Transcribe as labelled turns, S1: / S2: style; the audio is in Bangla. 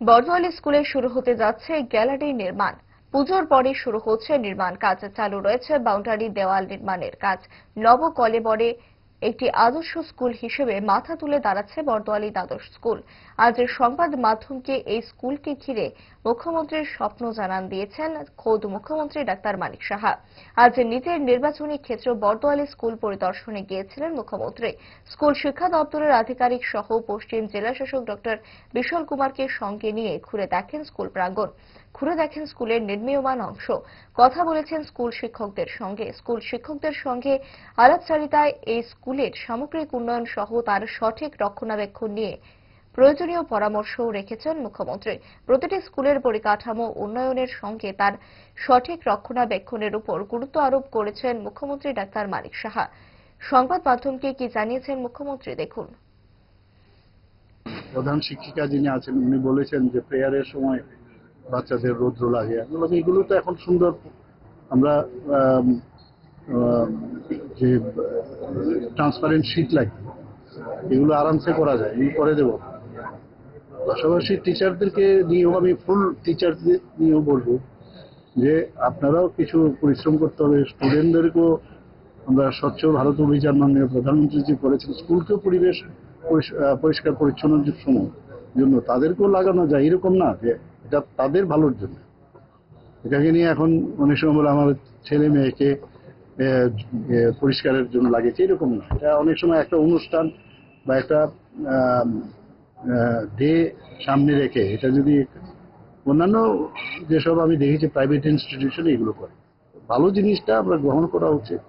S1: বর্ধমান স্কুলে শুরু হতে যাচ্ছে গ্যালারি নির্মাণ। পুজোর পরে শুরু হচ্ছে নির্মাণ কাজ। চালু রয়েছে বাউন্ডারি দেওয়াল নির্মাণের কাজ। নবকলেবরে একটি আদর্শ স্কুল হিসেবে মাথা তুলে দাঁড়াচ্ছে বর্দোয়ালি দ্বাদশ স্কুল। আজ সংবাদ মাধ্যমকে এই স্কুলকে ঘিরে মুখ্যমন্ত্রীর স্বপ্ন জানান দিয়েছেন খোদ মুখ্যমন্ত্রী ডাক্তার মানিক সাহা। আজ নিজের নির্বাচনী ক্ষেত্র বর্দোয়ালি স্কুল পরিদর্শনে গিয়েছিলেন মুখ্যমন্ত্রী। স্কুল শিক্ষা দপ্তরের আধিকারিক সহ পশ্চিম জেলা শাসক ডক্টর বিশাল কুমারকে সঙ্গে নিয়ে ঘুরে দেখেন স্কুল প্রাঙ্গণ, ঘুরে দেখেন স্কুলের নির্মীয়মান অংশ, কথা বলেছেন স্কুল শিক্ষকদের সঙ্গে। স্কুল শিক্ষকদের সঙ্গে আলাপচারিতায় এই স্কুলের সামগ্রিক উন্নয়ন সহ তার সঠিক রক্ষণাবেক্ষণ নিয়ে প্রয়োজনীয় পরামর্শও রেখেছেন মুখ্যমন্ত্রী। প্রতিটি স্কুলের পরিকাঠামো উন্নয়নের সঙ্গে তার সঠিক রক্ষণাবেক্ষণের উপর গুরুত্ব আরোপ করেছেন মুখ্যমন্ত্রী ডাক্তার মানিক সাহা। সংবাদ মাধ্যমকে কি জানিয়েছেন মুখ্যমন্ত্রী, দেখুন।
S2: প্রধান শিক্ষিকা যিনি আছেন উনি বলেছেন যে প্রেয়ারের সময় বাচ্চাদের রৌদ্র লাগে। এগুলো তো এখন সুন্দর আমরা যে ট্রান্সপারেন্ট শীট লাগে এগুলো আরামসে করা যায়, আমি করে দেবো। পাশাপাশি টিচারদেরকে নিয়েও আমি ফুল টিচারদের নিয়েও বলবো যে আপনারাও কিছু পরিশ্রম করতে হবে। স্টুডেন্টদেরকেও আমরা স্বচ্ছ ভারত অভিযান মাননীয় প্রধানমন্ত্রী যে করেছেন, স্কুলকেও পরিবেশ পরিষ্কার পরিচ্ছন্নের জন্য তাদেরকেও লাগানো যায়, এরকম না যে এটা তাদের ভালোর জন্য। এটাকে নিয়ে এখন অনেক সময় বলে আমার ছেলে মেয়েকে পরিষ্কারের জন্য লাগিয়েছে, এরকম না। এটা অনেক সময় একটা অনুষ্ঠান বা একটা ডে সামনে রেখে এটা যদি অন্যান্য যেসব আমি দেখেছি প্রাইভেট ইনস্টিটিউশনে এগুলো করে, ভালো জিনিসটা আমরা গ্রহণ করা উচিত।